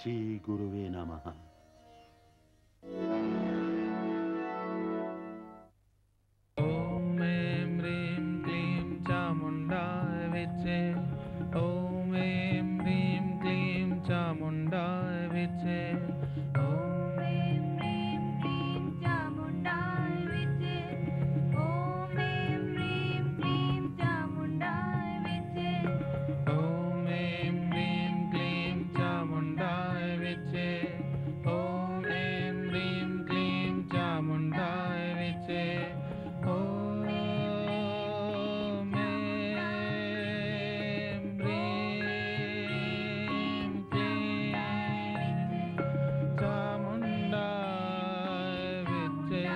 श्री गुरुवे नमः। ओम ऐं ह्रीं क्लीं चामुण्डाय विद्महे। ओम ऐं ह्रीं क्लीं चामुण्डाय विद्महे। ओम ऐं ह्रीं क्लीं चामुण्डाय विद्महे। ओम ऐं ह्रीं क्लीं चामुण्डाय विद्महे। ओम ऐं ह्रीं क्लीं चामुण्डाय विद्महे। ओम ऐं ह्रीं क्लीं चामुण्डाय विद्महे। ओम ऐं ह्रीं क्लीं चामुण्डाय विद्महे।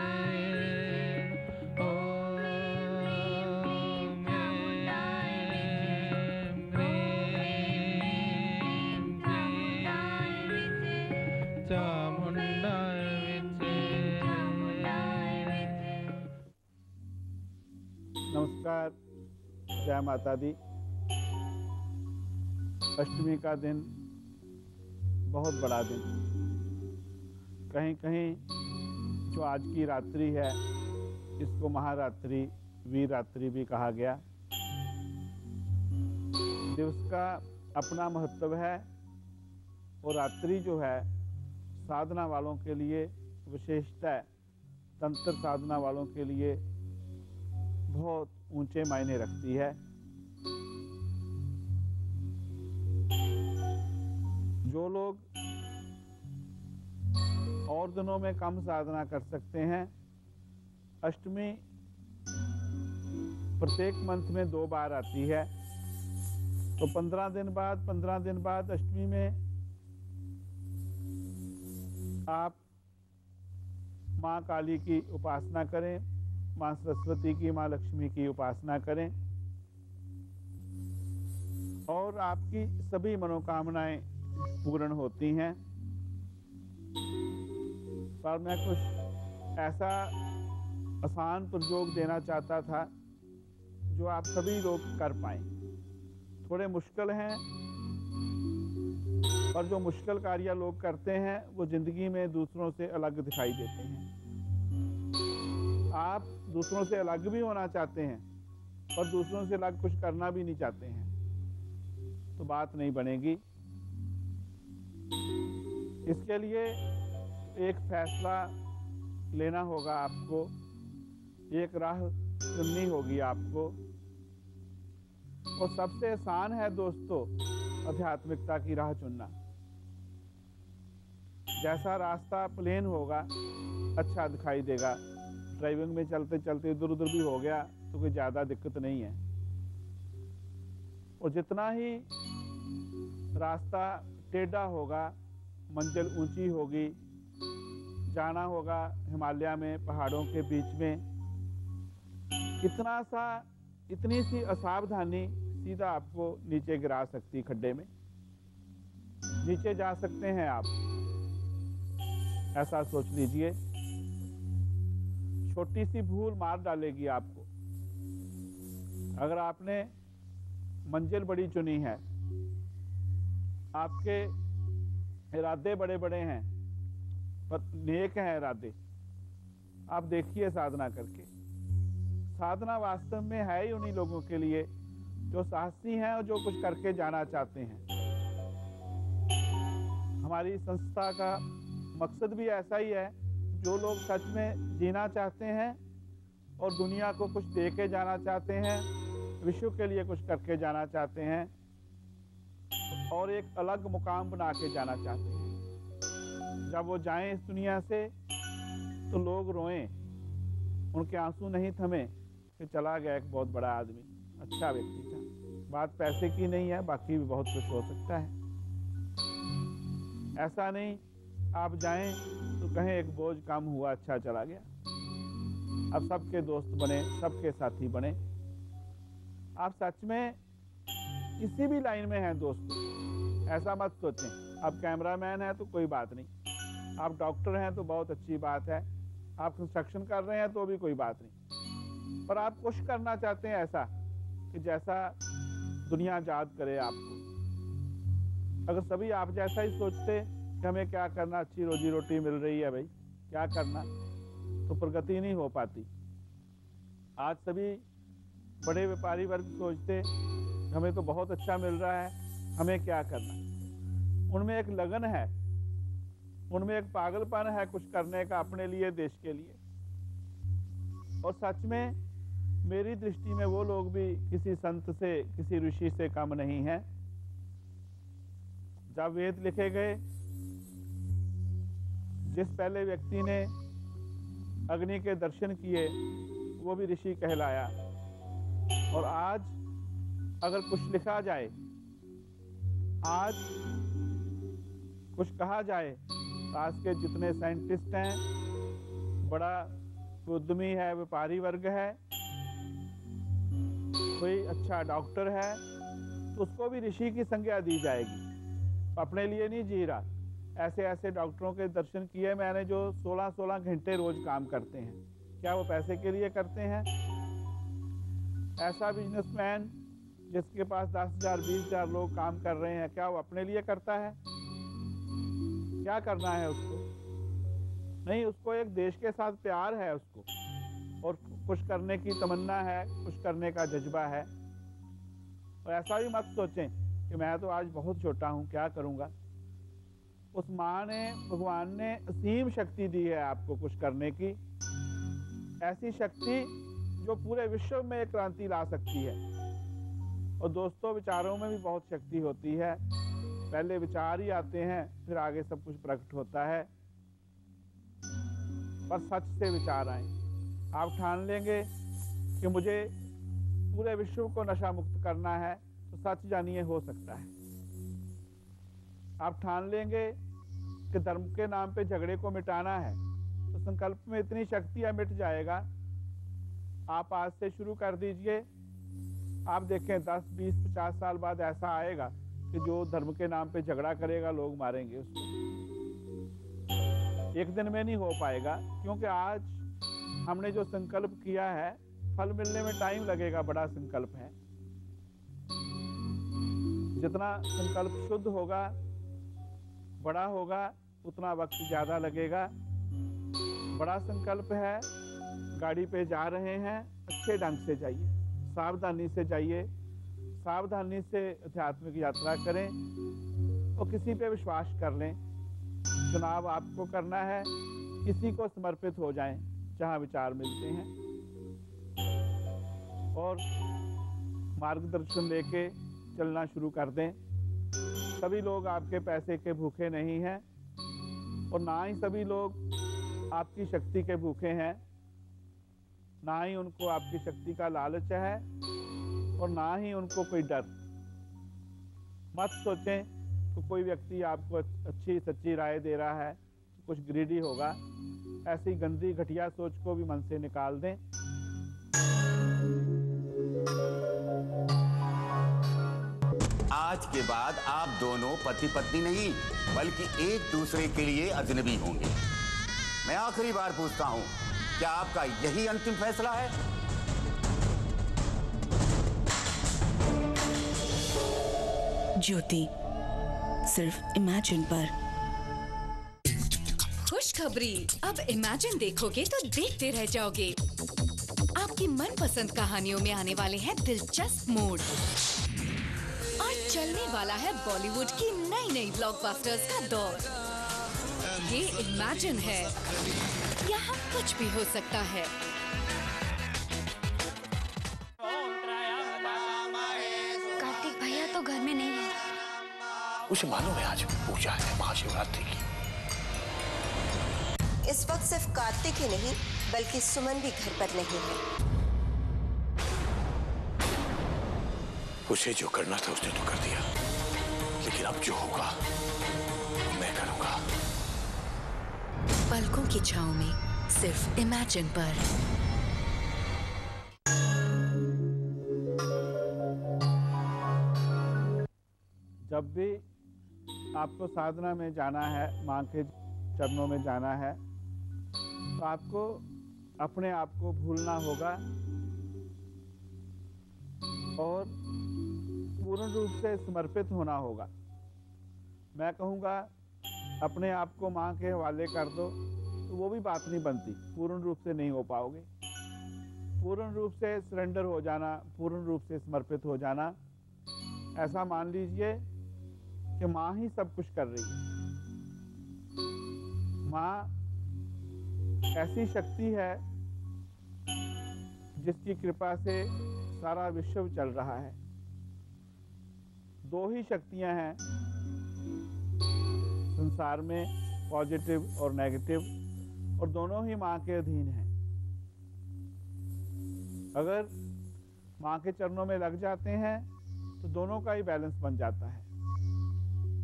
ओम ऐं ह्रीं क्लीं चामुण्डाय विद्महे। नमस्कार, जय माता दी। अष्टमी का दिन बहुत बड़ा दिन, कहीं कहीं जो आज की रात्रि है इसको महारात्रि, वीर रात्रि भी कहा गया। दिवस का अपना महत्व है और रात्रि जो है साधना वालों के लिए विशेषता है, तंत्र साधना वालों के लिए बहुत ऊंचे मायने रखती है। जो लोग और दिनों में कम साधना कर सकते हैं, अष्टमी प्रत्येक मंथ में 2 बार आती है, तो 15 दिन बाद अष्टमी में आप माँ काली की उपासना करें, माँ सरस्वती की, माँ लक्ष्मी की उपासना करें और आपकी सभी मनोकामनाएं पूर्ण होती हैं। पर मैं कुछ ऐसा आसान प्रयोग देना चाहता था जो आप सभी लोग कर पाएं। थोड़े मुश्किल हैं, पर जो मुश्किल कार्य लोग करते हैं वो जिंदगी में दूसरों से अलग दिखाई देते हैं। आप दूसरों से अलग भी होना चाहते हैं, पर दूसरों से अलग कुछ करना भी नहीं चाहते हैं, तो बात नहीं बनेगी। इसके लिए एक फैसला लेना होगा आपको, एक राह चुननी होगी आपको। और सबसे आसान है दोस्तों आध्यात्मिकता की राह चुनना। जैसा रास्ता प्लेन होगा अच्छा दिखाई देगा, ड्राइविंग में चलते चलते इधर उधर भी हो गया तो कोई ज़्यादा दिक्कत नहीं है। और जितना ही रास्ता टेढ़ा होगा, मंजिल ऊंची होगी, जाना होगा हिमालय में पहाड़ों के बीच में, इतनी सी असावधानी सीधा आपको नीचे गिरा सकती, खड्डे में नीचे जा सकते हैं आप, ऐसा सोच लीजिए। छोटी सी भूल मार डालेगी आपको। अगर आपने मंजिल बड़ी चुनी है, आपके इरादे बड़े बड़े हैं, पर नेक हैं इरादे, आप देखिए साधना करके। साधना वास्तव में है ही उन्हीं लोगों के लिए जो साहसी हैं और जो कुछ करके जाना चाहते हैं। हमारी संस्था का मकसद भी ऐसा ही है, जो लोग सच में जीना चाहते हैं और दुनिया को कुछ दे के जाना चाहते हैं, विश्व के लिए कुछ करके जाना चाहते हैं और एक अलग मुकाम बना के जाना चाहते हैं। जब वो जाएं इस दुनिया से तो लोग रोएं, उनके आंसू नहीं थमे कि चला गया एक बहुत बड़ा आदमी, अच्छा व्यक्ति था। बात पैसे की नहीं है, बाकी भी बहुत कुछ हो सकता है। ऐसा नहीं आप जाएं तो कहें एक बोझ कम हुआ, अच्छा चला गया। अब सबके दोस्त बने, सबके साथी बने। आप सच में किसी भी लाइन में हैं दोस्तों, ऐसा मत सोचें। आप कैमरामैन हैं तो कोई बात नहीं, आप डॉक्टर हैं तो बहुत अच्छी बात है, आप कंस्ट्रक्शन कर रहे हैं तो भी कोई बात नहीं, पर आप कुछ करना चाहते हैं ऐसा कि जैसा दुनिया याद करे आपको। अगर सभी आप जैसा ही सोचते कि हमें क्या करना, अच्छी रोजी रोटी मिल रही है भाई, क्या करना, तो प्रगति नहीं हो पाती। आज सभी बड़े व्यापारी वर्ग सोचते हमें तो बहुत अच्छा मिल रहा है, हमें क्या करना। उनमें एक लगन है, उनमें एक पागलपन है कुछ करने का अपने लिए, देश के लिए। और सच में मेरी दृष्टि में वो लोग भी किसी संत से, किसी ऋषि से कम नहीं हैं। जब वेद लिखे गए, जिस पहले व्यक्ति ने अग्नि के दर्शन किए वो भी ऋषि कहलाया। और आज अगर कुछ लिखा जाए, आज कुछ कहा जाए, तो आज के जितने साइंटिस्ट हैं, बड़ा उद्यमी है, व्यापारी वर्ग है, कोई अच्छा डॉक्टर है, तो उसको भी ऋषि की संज्ञा दी जाएगी। अपने लिए नहीं जी रहा। ऐसे ऐसे डॉक्टरों के दर्शन किए मैंने जो 16-16 घंटे रोज काम करते हैं। क्या वो पैसे के लिए करते हैं? ऐसा बिजनेसमैन जिसके पास 10,000 20,000 लोग काम कर रहे हैं, क्या वो अपने लिए करता है? क्या करना है उसको? नहीं, उसको एक देश के साथ प्यार है उसको, और कुछ करने की तमन्ना है, कुछ करने का जज्बा है। और ऐसा भी मत सोचें कि मैं तो आज बहुत छोटा हूँ, क्या करूँगा। उस माँ ने, भगवान ने असीम शक्ति दी है आपको कुछ करने की, ऐसी शक्ति जो पूरे विश्व में एक क्रांति ला सकती है। और दोस्तों, विचारों में भी बहुत शक्ति होती है। पहले विचार ही आते हैं, फिर आगे सब कुछ प्रकट होता है। पर सच से विचार आए। आप ठान लेंगे कि मुझे पूरे विश्व को नशा मुक्त करना है, तो सच जानिए हो सकता है। आप ठान लेंगे कि धर्म के नाम पे झगड़े को मिटाना है, तो संकल्प में इतनी शक्ति है, मिट जाएगा। आप आज से शुरू कर दीजिए। आप देखें 10, 20, 50 साल बाद ऐसा आएगा कि जो धर्म के नाम पे झगड़ा करेगा, लोग मारेंगे उसको। एक दिन में नहीं हो पाएगा, क्योंकि आज हमने जो संकल्प किया है, फल मिलने में टाइम लगेगा, बड़ा संकल्प है। जितना संकल्प शुद्ध होगा, बड़ा होगा, उतना वक्त ज़्यादा लगेगा। बड़ा संकल्प है, गाड़ी पे जा रहे हैं, अच्छे ढंग से जाइए, सावधानी से जाइए, सावधानी से आध्यात्मिक यात्रा करें और किसी पे विश्वास कर लें। चुनाव आपको करना है, किसी को समर्पित हो जाएं जहां विचार मिलते हैं, और मार्गदर्शन लेके चलना शुरू कर दें। सभी लोग आपके पैसे के भूखे नहीं हैं, और ना ही सभी लोग आपकी शक्ति के भूखे हैं। ना ही उनको आपकी शक्ति का लालच है, और ना ही उनको कोई डर। मत सोचें तो कोई व्यक्ति आपको अच्छी सच्ची राय दे रहा है तो कुछ ग्रीडी होगा। ऐसी गंदी घटिया सोच को भी मन से निकाल दें। आज के बाद आप दोनों पति पत्नी नहीं, बल्कि एक दूसरे के लिए अजनबी होंगे। मैं आखिरी बार पूछता हूं, क्या आपका यही अंतिम फैसला है? ज्योति, सिर्फ इमेजिन पर। खुशखबरी, अब इमेजिन देखोगे तो देखते रह जाओगे। आपकी मनपसंद कहानियों में आने वाले हैं दिलचस्प मोड़, और चलने वाला है बॉलीवुड की नई नई ब्लॉकबस्टर्स का दौर। ये इमेजिन है, यहाँ कुछ भी हो सकता है। कार्तिक भैया तो घर में नहीं है। उसे मालूम है आज पूजा है महाशिवरात्रि की। इस वक्त सिर्फ कार्तिक ही नहीं, बल्कि सुमन भी घर पर नहीं है। उसे जो करना था उसने तो कर दिया, लेकिन अब जो होगा मैं करूंगा। पलकों की छांव में, सिर्फ इमेजिन पर। जब भी आपको साधना में जाना है, माँ के चरणों में जाना है, तो आपको अपने आप को भूलना होगा और पूर्ण रूप से समर्पित होना होगा। मैं कहूँगा अपने आप को माँ के हवाले कर दो तो वो भी बात नहीं बनती, पूर्ण रूप से नहीं हो पाओगे। पूर्ण रूप से सरेंडर हो जाना, पूर्ण रूप से समर्पित हो जाना, ऐसा मान लीजिए कि माँ ही सब कुछ कर रही है। माँ ऐसी शक्ति है जिसकी कृपा से सारा विश्व चल रहा है। दो ही शक्तियां हैं संसार में, पॉजिटिव और नेगेटिव, और दोनों ही माँ के अधीन हैं। अगर माँ के चरणों में लग जाते हैं तो दोनों का ही बैलेंस बन जाता है।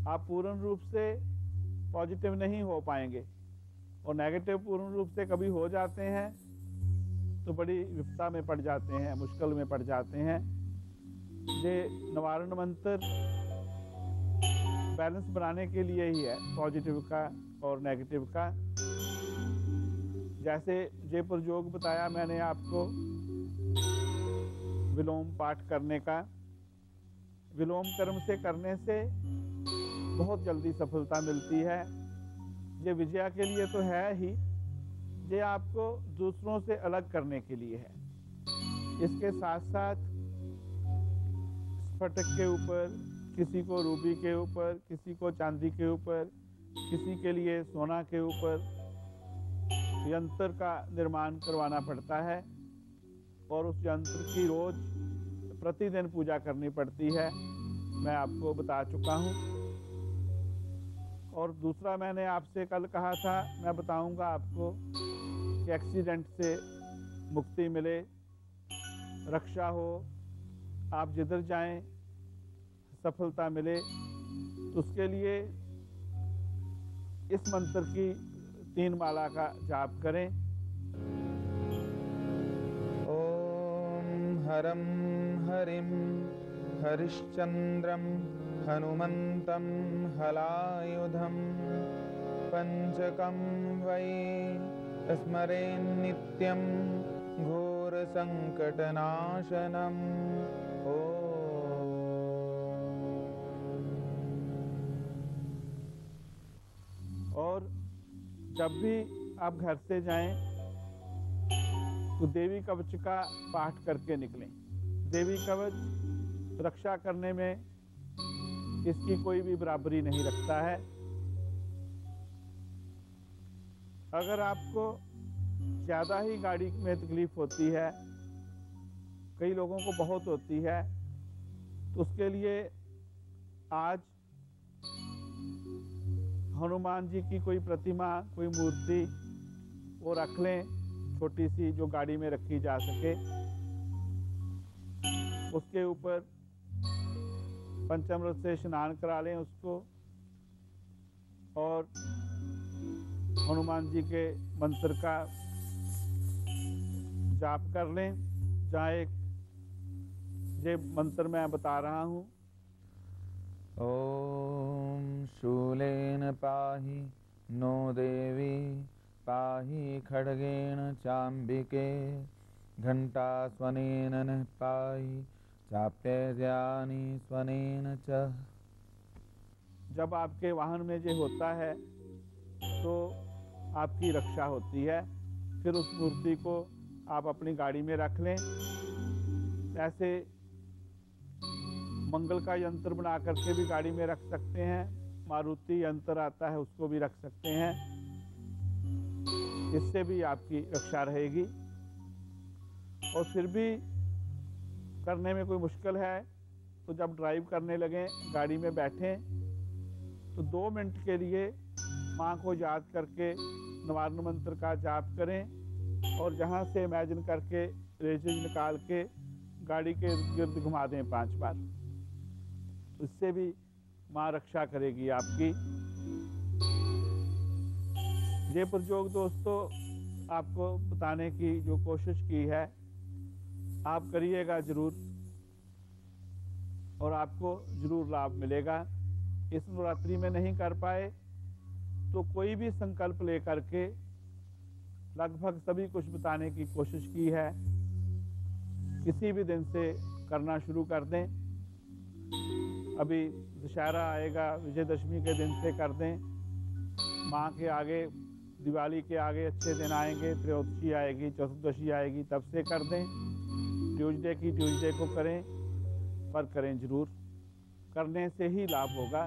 आप पूर्ण रूप से पॉजिटिव नहीं हो पाएंगे और नेगेटिव पूर्ण रूप से कभी हो जाते हैं तो बड़ी विपदा में पड़ जाते हैं, मुश्किल में पड़ जाते हैं। ये निवारण मंत्र बैलेंस बनाने के लिए ही है, पॉजिटिव का और नेगेटिव का। जैसे ये प्रयोग बताया मैंने आपको विलोम पाठ करने का। विलोम कर्म से करने से बहुत जल्दी सफलता मिलती है। ये विजया के लिए तो है ही, ये आपको दूसरों से अलग करने के लिए है। इसके साथ साथ स्फटिक के ऊपर, किसी को रूबी के ऊपर, किसी को चांदी के ऊपर, किसी के लिए सोना के ऊपर यंत्र का निर्माण करवाना पड़ता है और उस यंत्र की रोज प्रतिदिन पूजा करनी पड़ती है, मैं आपको बता चुका हूँ। और दूसरा मैंने आपसे कल कहा था, मैं बताऊंगा आपको कि एक्सीडेंट से मुक्ति मिले, रक्षा हो, आप जिधर जाएं सफलता मिले, तो उसके लिए इस मंत्र की 3 माला का जाप करें। ॐ हरं हरिं हरिश्चन्द्रं हनुमन्तं हलायुधं पञ्चकं वै स्मरेन्नित्यं घोरसङ्कटनाशनम्। और जब भी आप घर से जाएं तो देवी कवच का पाठ करके निकलें। देवी कवच रक्षा करने में इसकी कोई भी बराबरी नहीं रखता है। अगर आपको ज़्यादा ही गाड़ी में तकलीफ होती है, कई लोगों को बहुत होती है, तो उसके लिए आज हनुमान जी की कोई प्रतिमा, कोई मूर्ति वो रख लें, छोटी सी, जो गाड़ी में रखी जा सके। उसके ऊपर पंचामृत से स्नान करा लें उसको और हनुमान जी के मंत्र का जाप कर लें। जहाँ एक ये मंत्र मैं बता रहा हूँ, ॐ शूलेन पाहि नो देवी पाहि खड्गेन चाम्बिके घण्टास्वनेन नः पाहि चाप्येद्यानि स्वनेन च। जब आपके वाहन में ये होता है तो आपकी रक्षा होती है। फिर उस मूर्ति को आप अपनी गाड़ी में रख लें। ऐसे मंगल का यंत्र बना करके भी गाड़ी में रख सकते हैं। मारुति यंत्र आता है, उसको भी रख सकते हैं। इससे भी आपकी रक्षा रहेगी। और फिर भी करने में कोई मुश्किल है तो जब ड्राइव करने लगें, गाड़ी में बैठें तो 2 मिनट के लिए माँ को याद करके निवारण मंत्र का जाप करें और जहाँ से इमेजिन करके रेजेज निकाल के गाड़ी के इर्द गिर्द घुमा दें 5 बार। इससे भी माँ रक्षा करेगी आपकी। ये प्रयोग दोस्तों आपको बताने की जो कोशिश की है, आप करिएगा ज़रूर और आपको ज़रूर लाभ मिलेगा। इस नवरात्रि में नहीं कर पाए तो कोई भी संकल्प लेकर के लगभग सभी कुछ बताने की कोशिश की है। किसी भी दिन से करना शुरू कर दें। अभी दशहरा आएगा, विजयदशमी के दिन से कर दें। माँ के आगे, दिवाली के आगे अच्छे दिन आएंगे, त्रयोदशी आएगी, चतुर्दशी आएगी, तब से कर दें। ट्यूसडे की ट्यूसडे को करें, पर करें ज़रूर। करने से ही लाभ होगा।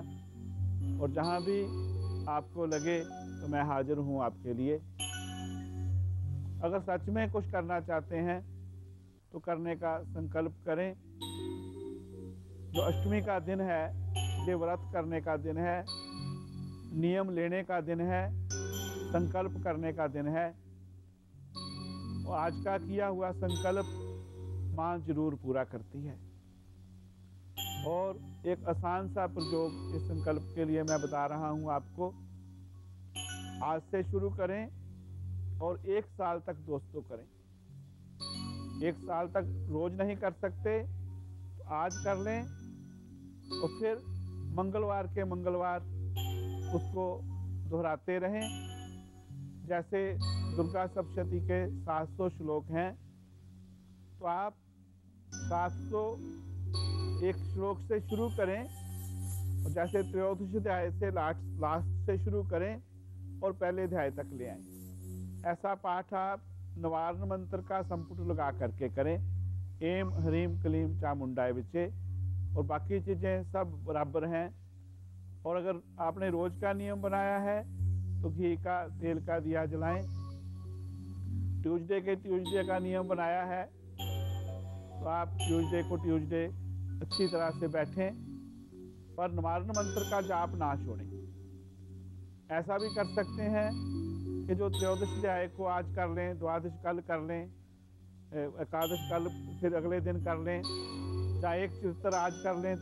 और जहाँ भी आपको लगे तो मैं हाजिर हूँ आपके लिए। अगर सच में कुछ करना चाहते हैं तो करने का संकल्प करें। जो अष्टमी का दिन है, ये व्रत करने का दिन है, नियम लेने का दिन है, संकल्प करने का दिन है। और आज का किया हुआ संकल्प माँ जरूर पूरा करती है। और एक आसान सा प्रयोग इस संकल्प के लिए मैं बता रहा हूँ आपको। आज से शुरू करें और 1 साल तक दोस्तों करें। 1 साल तक रोज नहीं कर सकते तो आज कर लें, और फिर मंगलवार के मंगलवार उसको दोहराते रहें। जैसे दुर्गा सप्तशती के 700 श्लोक हैं, तो आप 701 श्लोक से शुरू करें, और जैसे त्रयोदश अध्याय से लास्ट से शुरू करें और पहले अध्याय तक ले आएं। ऐसा पाठ आप नवारण मंत्र का संपुट लगा करके करें। एम ह्रीम क्लीम चामुंडाय विचे, और बाकी चीज़ें सब बराबर हैं। और अगर आपने रोज का नियम बनाया है तो घी का, तेल का दिया जलाएं। ट्यूसडे के ट्यूसडे का नियम बनाया है तो आप ट्यूसडे को ट्यूसडे अच्छी तरह से बैठें, पर नवारण मंत्र का जाप ना छोड़ें। ऐसा भी कर सकते हैं कि जो त्रयोदश अध्याय को आज कर लें, द्वादश कल कर लें, एकादश कल फिर अगले दिन कर लें, चाहे एक चरित्र आज कर लें,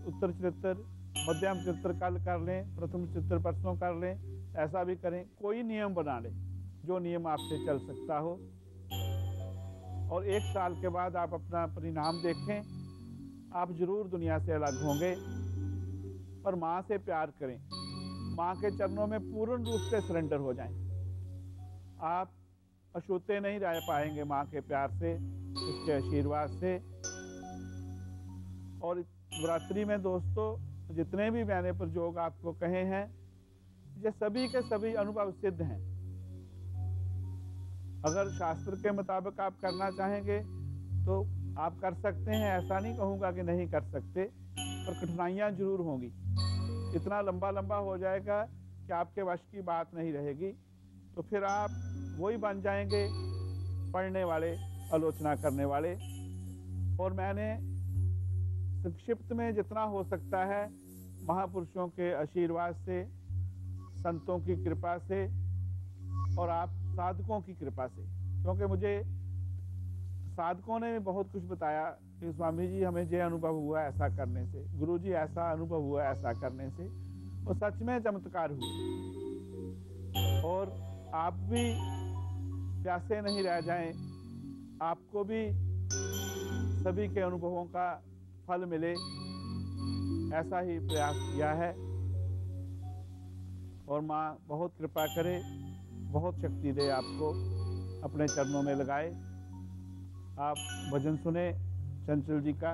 उत्तर चरित्र, मध्यम चरित्र कल कर लें, प्रथम चरित्र परसों कर लें। ऐसा भी करें, कोई नियम बना लें जो नियम आपसे चल सकता हो। और 1 साल के बाद आप अपना परिणाम देखें। आप जरूर दुनिया से अलग होंगे, पर माँ से प्यार करें। माँ के चरणों में पूर्ण रूप से सरेंडर हो जाएं। आप अछूते नहीं रह पाएंगे माँ के प्यार से, उसके आशीर्वाद से। और नवरात्रि में दोस्तों, जितने भी मैंने प्रयोग आपको कहे हैं, ये सभी के सभी अनुभव सिद्ध हैं। अगर शास्त्र के मुताबिक आप करना चाहेंगे तो आप कर सकते हैं, ऐसा नहीं कहूँगा कि नहीं कर सकते, पर कठिनाइयाँ जरूर होंगी। इतना लंबा हो जाएगा कि आपके वश की बात नहीं रहेगी। तो फिर आप वही बन जाएंगे, पढ़ने वाले, आलोचना करने वाले। और मैंने संक्षिप्त में जितना हो सकता है महापुरुषों के आशीर्वाद से, संतों की कृपा से और आप साधकों की कृपा से, क्योंकि मुझे साधकों ने बहुत कुछ बताया कि स्वामी जी हमें ये अनुभव हुआ ऐसा करने से, गुरु जी ऐसा अनुभव हुआ ऐसा करने से, और सच में चमत्कार हुए। और आप भी प्यासे नहीं रह जाएं, आपको भी सभी के अनुभवों का फल मिले, ऐसा ही प्रयास किया है। और माँ बहुत कृपा करे, बहुत शक्ति दे आपको, अपने चरणों में लगाए। आप भजन सुने चंचल जी का।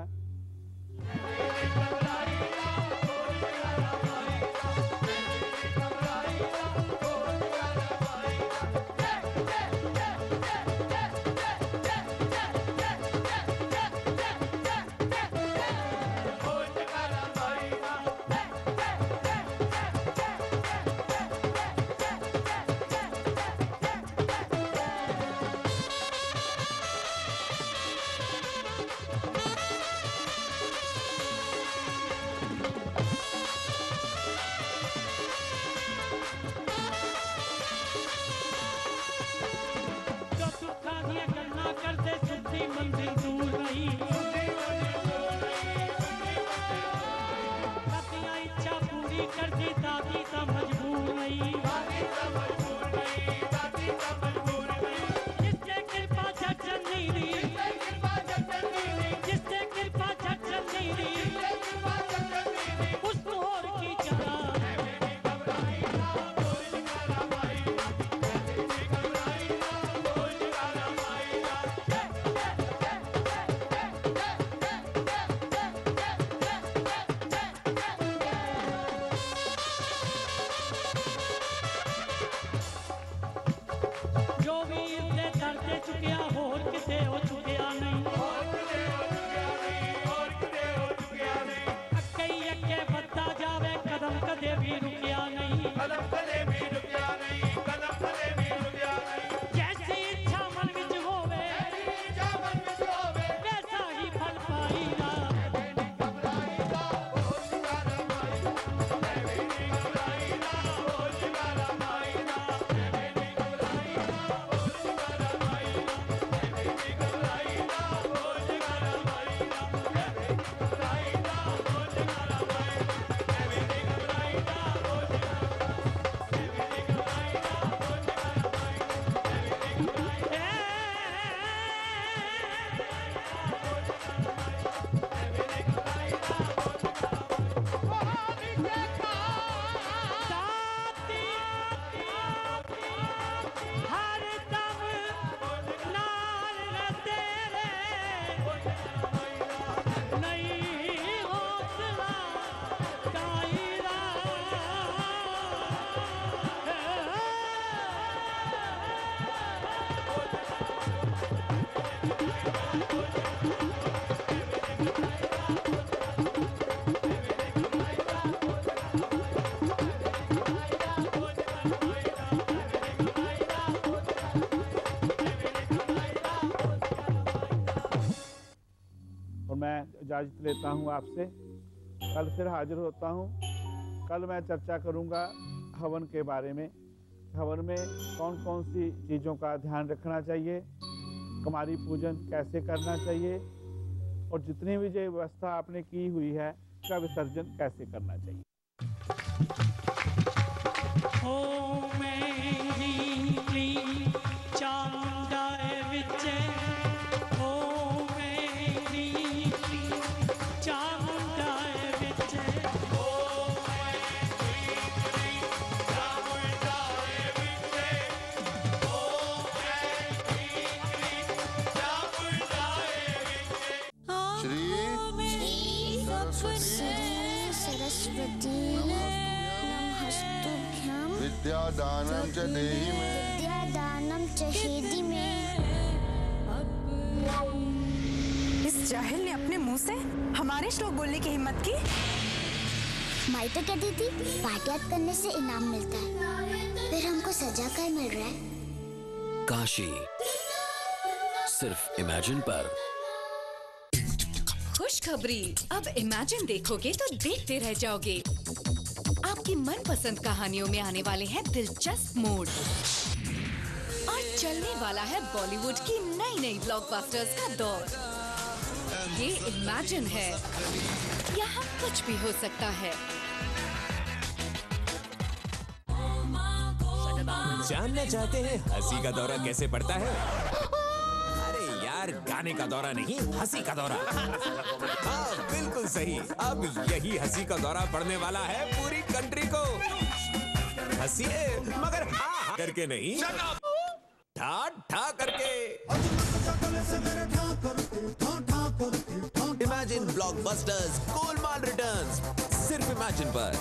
इजाज़त लेता हूँ आपसे। कल फिर हाजिर होता हूँ। कल मैं चर्चा करूँगा हवन के बारे में। हवन में कौन कौन सी चीज़ों का ध्यान रखना चाहिए, कुमारी पूजन कैसे करना चाहिए, और जितनी भी जो व्यवस्था आपने की हुई है उसका विसर्जन कैसे करना चाहिए। सरस्वती नमस्तुभ्यं विद्यादानं च देहि मे। विद्यादानं च हेदि मे। इस जाहिल ने अपने मुंह से हमारे श्लोक बोलने की हिम्मत की। माई तो कहती थी पाठ याद करने से इनाम मिलता है, फिर हमको सजा क्या मिल रहा है? काशी सिर्फ इमेजिन पर। खुशखबरी, अब इमेजिन देखोगे तो देखते रह जाओगे। आपकी मनपसंद कहानियों में आने वाले हैं दिलचस्प मोड़ और चलने वाला है बॉलीवुड की नई नई ब्लॉकबस्टर्स का दौर। ये इमेजिन है, यहाँ कुछ भी हो सकता है। जानना चाहते हैं हंसी का दौरा कैसे पड़ता है? अरे यार, गाने का दौरा नहीं, हंसी का दौरा। हाँ, बिल्कुल सही। अब यही हंसी का दौरा पड़ने वाला है पूरी कंट्री को। हंसिए, मगर हाँ करके नहीं, ठा ठा करके। इमेजिन ब्लॉकबस्टर्स गोलमाल रिटर्न्स, सिर्फ इमेजिन पर।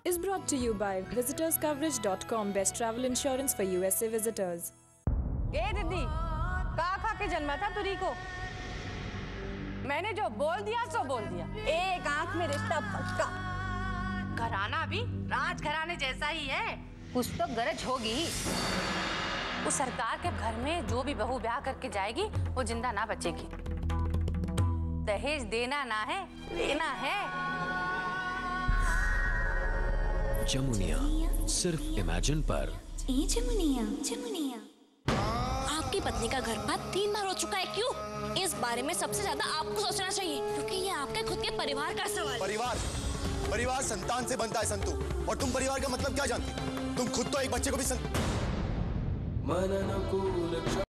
Is brought to you by visitorscoverage.com, best travel insurance for USA visitors. ए दीदी, कहाँ खा के जन्मा था तुरी को? मैंने जो बोल दिया सो बोल दिया। एक आंख में रिश्ता पक्का। घराना भी राजघराने जैसा ही है। कुछ तो गरज होगी। उस सरकार के घर में जो भी बहू ब्याह करके जाएगी वो जिंदा ना बचेगी। दहेज देना ना है, लेना है। जमुनिया सिर्फ इमेजिन पर। जमुनिया जमुनिया। आपकी पत्नी का गर्भपात 3 बार हो चुका है, क्यों? इस बारे में सबसे ज्यादा आपको सोचना चाहिए, क्योंकि ये आपके खुद के परिवार का सवाल है। परिवार संतान से बनता है संतु, और तुम परिवार का मतलब क्या जानती? तुम खुद तो एक बच्चे को भी